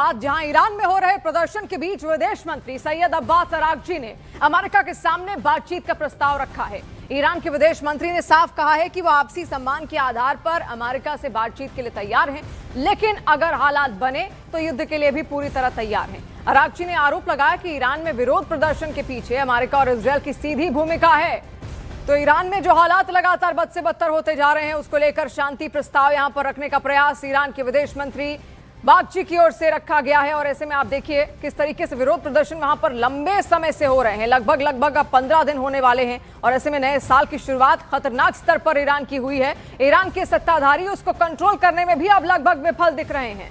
आज जहां ईरान में हो रहे प्रदर्शन के बीच विदेश मंत्री सैयद अब्बास अरागची ने अमेरिका के सामने बातचीत का प्रस्ताव रखा है। ईरान के विदेश मंत्री ने साफ कहा है कि वो आपसी सम्मान के आधार पर अमेरिका से बातचीत के लिए तैयार हैं, लेकिन अगर हालात बने तो युद्ध के लिए भी पूरी तरह तैयार हैं। अरागची ने आरोप लगाया कि ईरान में विरोध प्रदर्शन के पीछे अमेरिका और इजरायल की सीधी भूमिका है। तो ईरान में जो हालात लगातार बद से बदतर होते जा रहे हैं, उसको लेकर शांति प्रस्ताव यहां पर रखने का प्रयास ईरान के विदेश मंत्री बागची की ओर से रखा गया है। और ऐसे में आप देखिए किस तरीके से विरोध प्रदर्शन वहां पर लंबे समय से हो रहे हैं, लगभग अब 15 दिन होने वाले हैं। और ऐसे में नए साल की शुरुआत खतरनाक स्तर पर ईरान की हुई है। ईरान के सत्ताधारी उसको कंट्रोल करने में भी अब लगभग विफल दिख रहे हैं।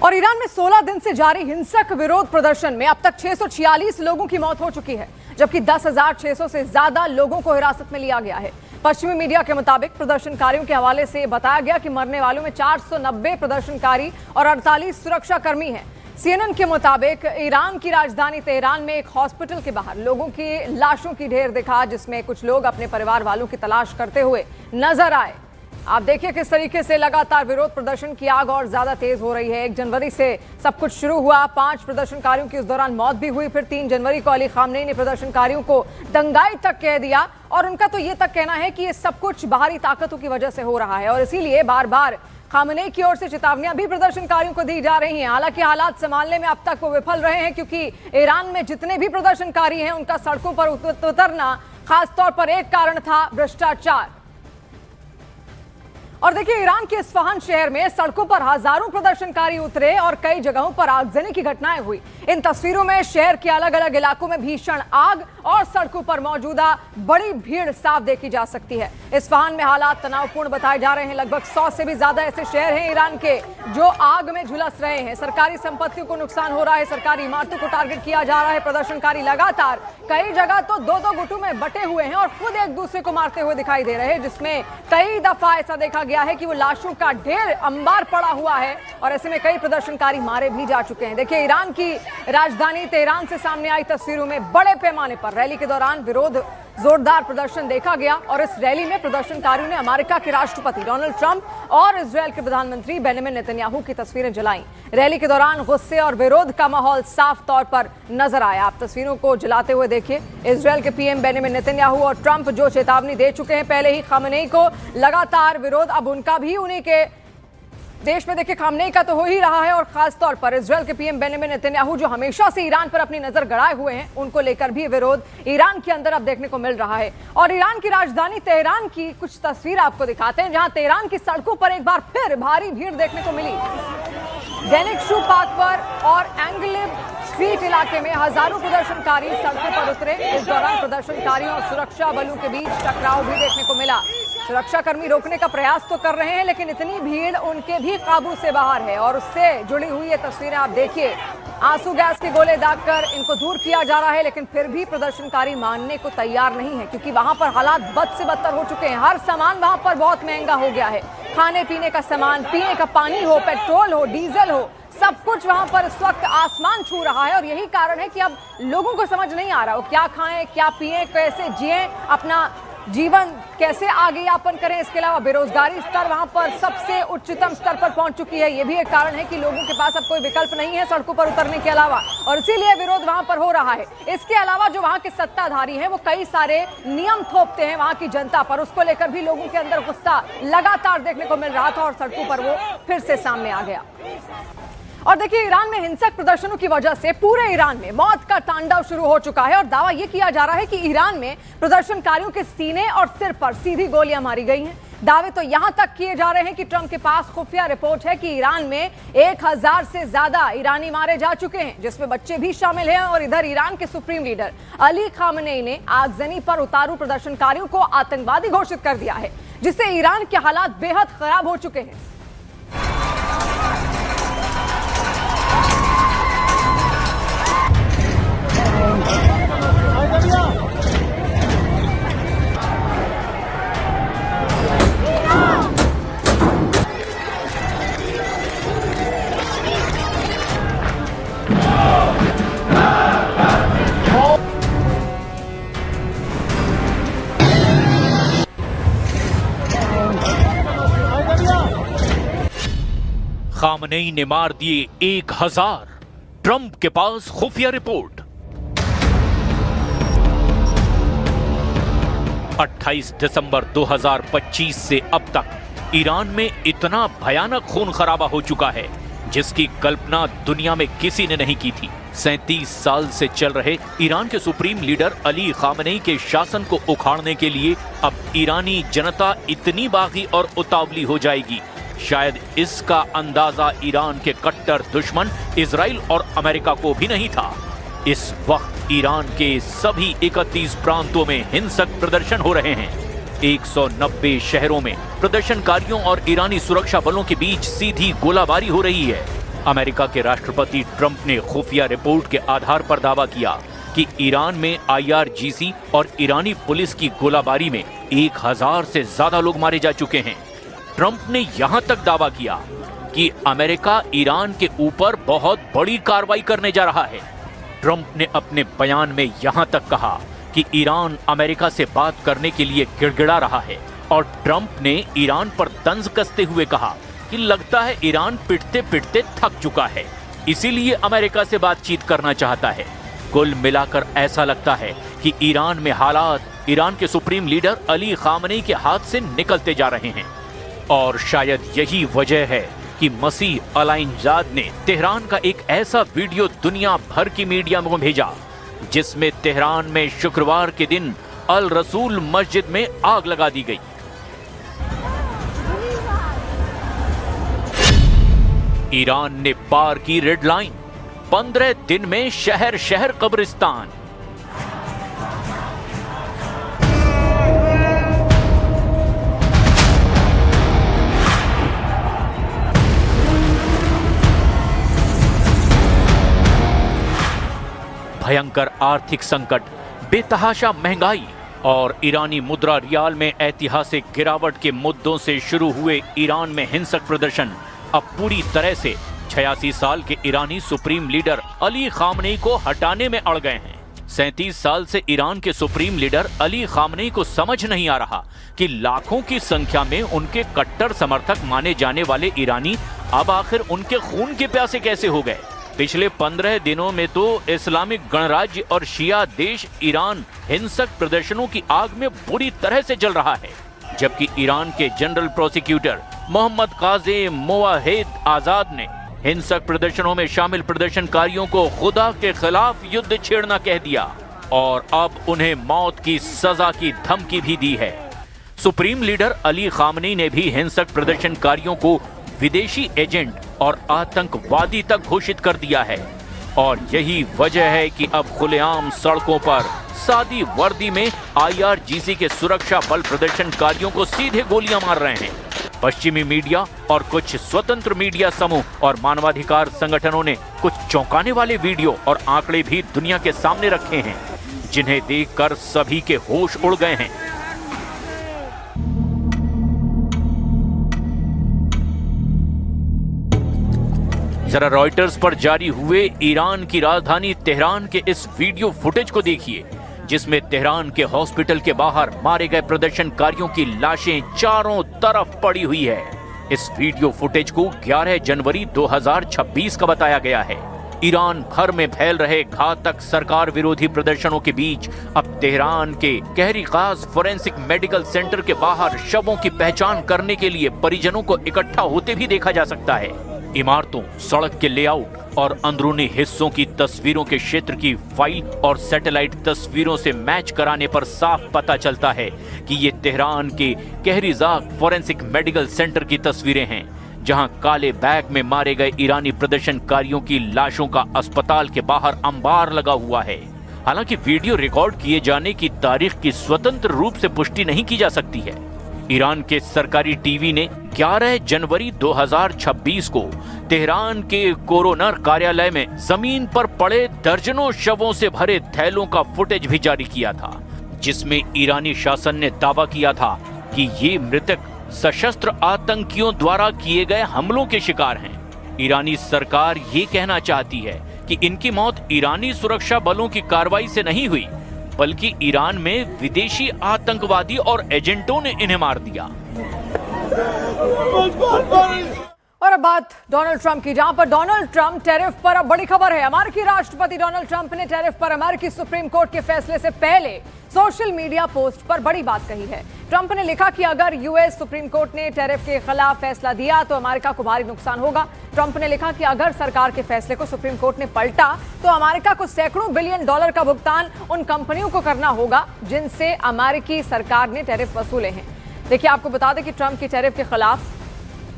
और ईरान में 16 दिन से जारी हिंसक विरोध प्रदर्शन में अब तक 646 लोगों की मौत हो चुकी है, जबकि 10,600 से ज्यादा लोगों को हिरासत में लिया गया है। पश्चिमी मीडिया के मुताबिक प्रदर्शनकारियों के हवाले से बताया गया कि मरने वालों में 490 प्रदर्शनकारी और 48 सुरक्षाकर्मी हैं। CNN के मुताबिक ईरान की राजधानी तेहरान में एक हॉस्पिटल के बाहर लोगों की लाशों की ढेर दिखा, जिसमें कुछ लोग अपने परिवार वालों की तलाश करते हुए नजर आए। आप देखिए किस तरीके से लगातार विरोध प्रदर्शन की आग और ज्यादा तेज हो रही है। 1 जनवरी से सब कुछ शुरू हुआ, 5 प्रदर्शनकारियों की उस दौरान मौत भी हुई। फिर 3 जनवरी को अली खामनेई ने प्रदर्शनकारियों को दंगाई तक कह दिया और उनका तो ये तक कहना है कि ये सब कुछ बाहरी ताकतों की वजह से हो रहा है और इसीलिए बार बार खामनेई की ओर से चेतावनियां भी प्रदर्शनकारियों को दी जा रही हैं। हालांकि हालात संभालने में अब तक वो विफल रहे हैं, क्योंकि ईरान में जितने भी प्रदर्शनकारी हैं उनका सड़कों पर उतरना खासतौर पर एक कारण था भ्रष्टाचार। और देखिए ईरान के इस्फहान शहर में सड़कों पर हजारों प्रदर्शनकारी उतरे और कई जगहों पर आगजनी की घटनाएं हुई। इन तस्वीरों में शहर के अलग अलग इलाकों में भीषण आग और सड़कों पर मौजूदा बड़ी भीड़ साफ देखी जा सकती है। इस्फहान में हालात तनावपूर्ण बताए जा रहे हैं। लगभग 100 से भी ज्यादा ऐसे शहर हैं ईरान के जो आग में झुलस रहे हैं। सरकारी संपत्तियों को नुकसान हो रहा है, सरकारी इमारतों को टारगेट किया जा रहा है। प्रदर्शनकारी लगातार कई जगह तो 2-2 गुटों में बटे हुए हैं और खुद एक दूसरे को मारते हुए दिखाई दे रहे हैं, जिसमें कई दफा ऐसा देखा गया है कि वो लाशों का ढेर अंबार पड़ा हुआ है और ऐसे में कई प्रदर्शनकारी मारे भी जा चुके हैं। देखिए ईरान की राजधानी तेहरान से सामने आई तस्वीरों में बड़े पैमाने पर रैली के दौरान विरोध जोरदार प्रदर्शन देखा गया और इस रैली में प्रदर्शनकारियों ने अमेरिका के राष्ट्रपति डोनाल्ड ट्रंप और इजरायल के प्रधानमंत्री बेंजामिन नेतन्याहू की तस्वीरें जलाई। रैली के दौरान गुस्से और विरोध का माहौल साफ तौर पर नजर आया। आप तस्वीरों को जलाते हुए देखिए। इजरायल के पीएम बेंजामिन नेतन्याहू और ट्रंप जो चेतावनी दे चुके हैं पहले ही खामनेई को, लगातार विरोध अब उनका भी उन्हीं के देश में देखिए खामनेई का तो हो ही रहा है और खास तौर पर इजरायल के पीएम बेंजामिन नेतन्याहू जो हमेशा से ईरान पर अपनी नजर गड़ाए हुए हैं, उनको लेकर भी विरोध ईरान के अंदर अब देखने को मिल रहा है। और ईरान की राजधानी तेहरान की कुछ तस्वीर आपको दिखाते हैं, जहां तेहरान की सड़कों पर एक बार फिर भारी भीड़ देखने को मिली। दैनिक शू पार्क पर और एंगलिब स्ट्रीट इलाके में हजारों प्रदर्शनकारी सड़कों पर उतरे। इस दौरान प्रदर्शनकारियों और सुरक्षा बलों के बीच टकराव भी देखने को मिला। सुरक्षाकर्मी रोकने का प्रयास तो कर रहे हैं, लेकिन इतनी भीड़ उनके भी काबू से बाहर है। और उससे जुड़ी हुई ये तस्वीरें आप देखिए। आंसू गैस के गोले दागकर इनको दूर किया जा रहा है, लेकिन फिर भी प्रदर्शनकारी मानने को तैयार नहीं है, क्योंकि वहां पर हालात बद से बदतर हो चुके हैं। हर सामान वहां पर बहुत महंगा हो गया है। खाने पीने का सामान, पीने का पानी हो, पेट्रोल हो, डीजल हो, सब कुछ वहां पर इस वक्त आसमान छू रहा है। और यही कारण है कि अब लोगों को समझ नहीं आ रहा हो क्या खाएं, क्या पिएं, कैसे जिएं, अपना जीवन कैसे आगे यापन करें। इसके अलावा बेरोजगारी स्तर वहां पर सबसे उच्चतम स्तर पर पहुंच चुकी है। यह भी एक कारण है कि लोगों के पास अब कोई विकल्प नहीं है सड़कों पर उतरने के अलावा, और इसीलिए विरोध वहां पर हो रहा है। इसके अलावा जो वहां के सत्ताधारी हैं वो कई सारे नियम थोपते हैं वहां की जनता पर, उसको लेकर भी लोगों के अंदर गुस्सा लगातार देखने को मिल रहा था और सड़कों पर वो फिर से सामने आ गया। और देखिए ईरान में हिंसक प्रदर्शनों की वजह से पूरे ईरान में मौत का तांडव शुरू हो चुका है और दावा यह किया जा रहा है कि ईरान में प्रदर्शनकारियों के सीने और सिर पर सीधी गोलियां मारी गई हैं। दावे तो यहां तक किए जा रहे हैं कि ट्रंप के पास खुफिया रिपोर्ट है कि ईरान में 1000 से ज्यादा ईरानी मारे जा चुके हैं, जिसमें बच्चे भी शामिल हैं। और इधर ईरान के सुप्रीम लीडर अली खामनेई ने आगजनी पर उतारू प्रदर्शनकारियों को आतंकवादी घोषित कर दिया है, जिससे ईरान के हालात बेहद खराब हो चुके हैं। खामनेई ने मार दिए 1000, ट्रंप के पास खुफिया रिपोर्ट। 28 दिसंबर 2025 से अब तक ईरान में इतना भयानक खून खराबा हो चुका है जिसकी कल्पना दुनिया में किसी ने नहीं की थी। 37 साल से चल रहे ईरान के सुप्रीम लीडर अली खामनेई के शासन को उखाड़ने के लिए अब ईरानी जनता इतनी बागी और उतावली हो जाएगी, शायद इसका अंदाजा ईरान के कट्टर दुश्मन इजराइल और अमेरिका को भी नहीं था। इस वक्त ईरान के सभी 31 प्रांतों में हिंसक प्रदर्शन हो रहे हैं। 190 शहरों में प्रदर्शनकारियों और ईरानी सुरक्षा बलों के बीच सीधी गोलाबारी हो रही है। अमेरिका के राष्ट्रपति ट्रंप ने खुफिया रिपोर्ट के आधार पर दावा किया कि ईरान में IRGC और ईरानी पुलिस की गोलाबारी में 1000 से ज्यादा लोग मारे जा चुके हैं। ट्रंप ने यहां तक दावा किया कि अमेरिका ईरान के ऊपर बहुत बड़ी कार्रवाई करने जा रहा है। ट्रंप ने अपने बयान में यहां तक कहा कि ईरान अमेरिका से बात करने के लिए गिड़गिड़ा रहा है और ट्रंप ने ईरान पर तंज कसते हुए कहा कि लगता है ईरान पिटते पिटते थक चुका है, इसीलिए अमेरिका से बातचीत करना चाहता है। कुल मिलाकर ऐसा लगता है कि ईरान में हालात ईरान के सुप्रीम लीडर अली खामनेई के हाथ से निकलते जा रहे हैं और शायद यही वजह है कि मसीह अलाइनजाद ने तेहरान का एक ऐसा वीडियो दुनिया भर की मीडिया में भेजा जिसमें तेहरान में शुक्रवार के दिन अल रसूल मस्जिद में आग लगा दी गई। ईरान ने पार की रेड लाइन, 15 दिन में शहर शहर कब्रिस्तान। भयंकर आर्थिक संकट, बेतहाशा महंगाई और ईरानी मुद्रा रियाल में ऐतिहासिक गिरावट के मुद्दों से शुरू हुए ईरान में हिंसक प्रदर्शन अब पूरी तरह से 86 साल के ईरानी सुप्रीम लीडर अली खामनेई को हटाने में अड़ गए हैं। 37 साल से ईरान के सुप्रीम लीडर अली खामनेई को समझ नहीं आ रहा कि लाखों की संख्या में उनके कट्टर समर्थक माने जाने वाले ईरानी अब आखिर उनके खून के प्यासे कैसे हो गए। पिछले 15 दिनों में तो इस्लामिक गणराज्य और शिया देश ईरान हिंसक प्रदर्शनों की आग में बुरी तरह से जल रहा है, जबकि ईरान के जनरल प्रोसिक्यूटर मोहम्मद काज़ेम मोवाहिद आजाद ने हिंसक प्रदर्शनों में शामिल प्रदर्शनकारियों को खुदा के खिलाफ युद्ध छेड़ना कह दिया और अब उन्हें मौत की सजा की धमकी भी दी है। सुप्रीम लीडर अली खामनेई ने भी हिंसक प्रदर्शनकारियों को विदेशी एजेंट और आतंकवादी तक घोषित कर दिया है और यही वजह है कि अब खुलेआम सड़कों पर सादी वर्दी में IRGC के सुरक्षा बल प्रदर्शनकारियों को सीधे गोलियां मार रहे हैं। पश्चिमी मीडिया और कुछ स्वतंत्र मीडिया समूह और मानवाधिकार संगठनों ने कुछ चौंकाने वाले वीडियो और आंकड़े भी दुनिया के सामने रखे हैं, जिन्हें देखकर सभी के होश उड़ गए हैं। जरा रॉयटर्स पर जारी हुए ईरान की राजधानी तेहरान के इस वीडियो फुटेज को देखिए, जिसमें तेहरान के हॉस्पिटल के बाहर मारे गए प्रदर्शनकारियों की लाशें चारों तरफ पड़ी हुई है। इस वीडियो फुटेज को 11 जनवरी 2026 का बताया गया है। ईरान भर में फैल रहे घातक सरकार विरोधी प्रदर्शनों के बीच अब तेहरान के कहरीकाज फोरेंसिक मेडिकल सेंटर के बाहर शवों की पहचान करने के लिए परिजनों को इकट्ठा होते भी देखा जा सकता है। इमारतों, सड़क के लेआउट और अंदरूनी हिस्सों की तस्वीरों के क्षेत्र की फाइल और सैटेलाइट तस्वीरों से मैच कराने पर साफ पता चलता है कि ये तेहरान के कहरीजाक फोरेंसिक मेडिकल सेंटर की तस्वीरें हैं, जहां काले बैग में मारे गए ईरानी प्रदर्शनकारियों की लाशों का अस्पताल के बाहर अंबार लगा हुआ है। हालांकि वीडियो रिकॉर्ड किए जाने की तारीख की स्वतंत्र रूप से पुष्टि नहीं की जा सकती है। ईरान के सरकारी टीवी ने 11 जनवरी 2026 को तेहरान के कोरोनर कार्यालय में जमीन पर पड़े दर्जनों शवों से भरे थैलों का फुटेज भी जारी किया था, जिसमें ईरानी शासन ने दावा किया था कि ये मृतक सशस्त्र आतंकियों द्वारा किए गए हमलों के शिकार हैं। ईरानी सरकार ये कहना चाहती है कि इनकी मौत ईरानी सुरक्षा बलों की कार्रवाई से नहीं हुई, बल्कि ईरान में विदेशी आतंकवादी और एजेंटों ने इन्हें मार दिया। और अब बात डोनाल्ड ट्रंप की, जहां पर डोनाल्ड ट्रंप टैरिफ पर अब बड़ी खबर है। अमेरिकी राष्ट्रपति डोनाल्ड ट्रंप ने टैरिफ पर अमेरिकी सुप्रीम कोर्ट के फैसले से पहले सोशल मीडिया पोस्ट पर बड़ी बात कही है। ट्रंप ने लिखा कि अगर यूएस सुप्रीम कोर्ट ने टैरिफ के खिलाफ फैसला दिया तो अमेरिका को भारी नुकसान होगा। ट्रंप ने लिखा कि अगर सरकार के फैसले को सुप्रीम कोर्ट ने पलटा तो अमेरिका को सैकड़ों बिलियन डॉलर का भुगतान उन कंपनियों को करना होगा जिनसे अमेरिकी सरकार ने टैरिफ वसूले हैं। देखिए, आपको बता दें कि ट्रंप की टैरिफ के खिलाफ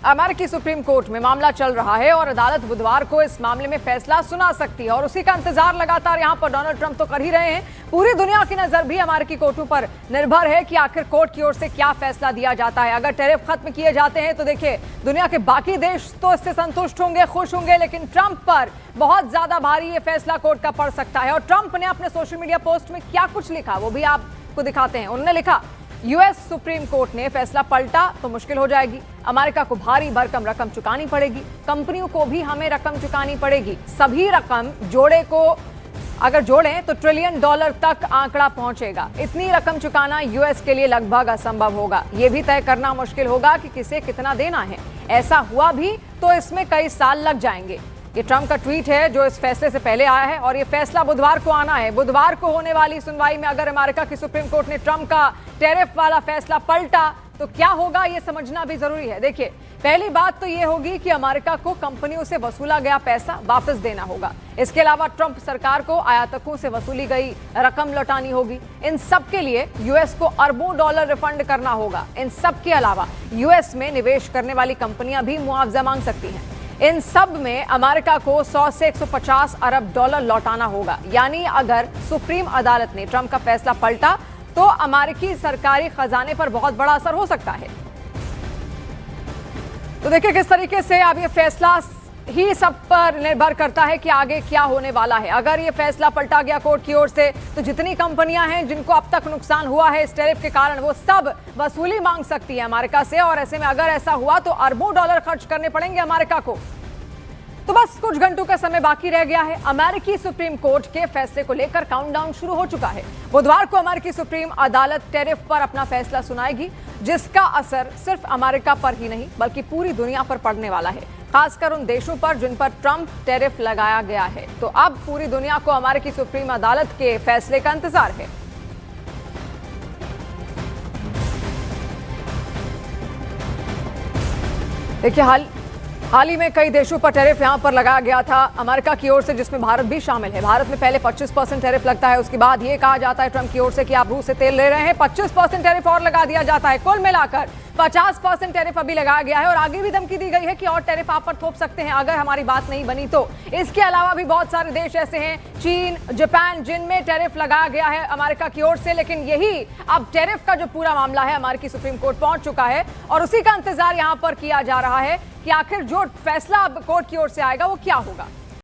अमेरिकी सुप्रीम कोर्ट में मामला चल रहा है और अदालत बुधवार को इस मामले में फैसला सुना सकती है और उसी का इंतजार लगातार यहां पर डोनाल्ड ट्रंप तो कर ही रहे हैं। पूरी दुनिया की नजर भी अमेरिकी कोर्टों पर निर्भर है कि आखिर कोर्ट की ओर से क्या फैसला दिया जाता है। अगर टैरिफ खत्म किए जाते हैं तो देखिए, दुनिया के बाकी देश तो इससे संतुष्ट होंगे, खुश होंगे, लेकिन ट्रंप पर बहुत ज्यादा भारी ये फैसला कोर्ट का पड़ सकता है। और ट्रंप ने अपने सोशल मीडिया पोस्ट में क्या कुछ लिखा वो भी आपको दिखाते हैं। उन्होंने लिखा, यूएस सुप्रीम कोर्ट ने फैसला पलटा तो मुश्किल हो जाएगी, अमेरिका को भारी भरकम रकम चुकानी पड़ेगी, कंपनियों को भी हमें रकम चुकानी पड़ेगी। सभी रकम अगर जोड़ें तो ट्रिलियन डॉलर तक आंकड़ा पहुंचेगा। इतनी रकम चुकाना यूएस के लिए लगभग असंभव होगा। यह भी तय करना मुश्किल होगा कि किसे कितना देना है। ऐसा हुआ भी तो इसमें कई साल लग जाएंगे। ये ट्रंप का ट्वीट है जो इस फैसले से पहले आया है और ये फैसला बुधवार को आना है। बुधवार को होने वाली सुनवाई में अगर अमेरिका की सुप्रीम कोर्ट ने ट्रंप का टैरिफ वाला फैसला पलटा तो क्या होगा ये समझना भी जरूरी है। देखिए, पहली बात तो ये होगी कि अमेरिका को कंपनियों से वसूला गया पैसा वापस देना होगा। इसके अलावा ट्रंप सरकार को आयातकों से वसूली गई रकम लौटानी होगी। इन सब के लिए यूएस को अरबों डॉलर रिफंड करना होगा। इन सब के अलावा यूएस में निवेश करने वाली कंपनियां भी मुआवजा मांग सकती हैं। इन सब में अमेरिका को 100 से 150 अरब डॉलर लौटाना होगा। यानी अगर सुप्रीम अदालत ने ट्रंप का फैसला पलटा तो अमेरिकी सरकारी खजाने पर बहुत बड़ा असर हो सकता है। तो देखिए किस तरीके से अब ये फैसला ही सब पर निर्भर करता है कि आगे क्या होने वाला है। अगर ये फैसला पलटा गया कोर्ट की ओर से तो जितनी कंपनियां हैं जिनको अब तक नुकसान हुआ है इस टैरिफ के कारण, वो सब वसूली मांग सकती है अमेरिका से। और ऐसे में अगर ऐसा हुआ तो अरबों डॉलर खर्च करने पड़ेंगे अमेरिका को। तो बस कुछ घंटों का समय बाकी रह गया है। अमेरिकी सुप्रीम कोर्ट के फैसले को लेकर काउंटडाउन शुरू हो चुका है। बुधवार को अमेरिकी सुप्रीम अदालत टैरिफ पर अपना फैसला सुनाएगी, जिसका असर सिर्फ अमेरिका पर ही नहीं बल्कि पूरी दुनिया पर पड़ने वाला है, खासकर उन देशों पर जिन पर ट्रंप टैरिफ लगाया गया है। तो अब पूरी दुनिया को अमेरिकी सुप्रीम अदालत के फैसले का इंतजार है। देखिए, हाल ही में कई देशों पर टैरिफ यहां पर लगाया गया था अमेरिका की ओर से, जिसमें भारत भी शामिल है। भारत में पहले 25% टैरिफ लगता है, उसके बाद ये कहा जाता है ट्रंप की ओर से कि आप रूस से तेल ले रहे हैं, 25% टैरिफ और लगा दिया जाता है। कुल मिलाकर 50% टैरिफ अभी लगाया गया है और आगे भी धमकी दी गई है कि और टैरिफ आप पर थोप सकते हैं अगर हमारी बात नहीं बनी तो। इसके अलावा भी बहुत सारे देश ऐसे हैं, चीन, जापान, जिनमें टैरिफ लगाया गया है अमेरिका की ओर से। लेकिन यही अब टैरिफ का जो पूरा मामला है अमेरिकी सुप्रीम कोर्ट पहुंच चुका है और उसी का इंतजार यहां पर किया जा रहा है कि आखिर जो फैसला अब कोर्ट की ओर से आएगा वो क्या होगा।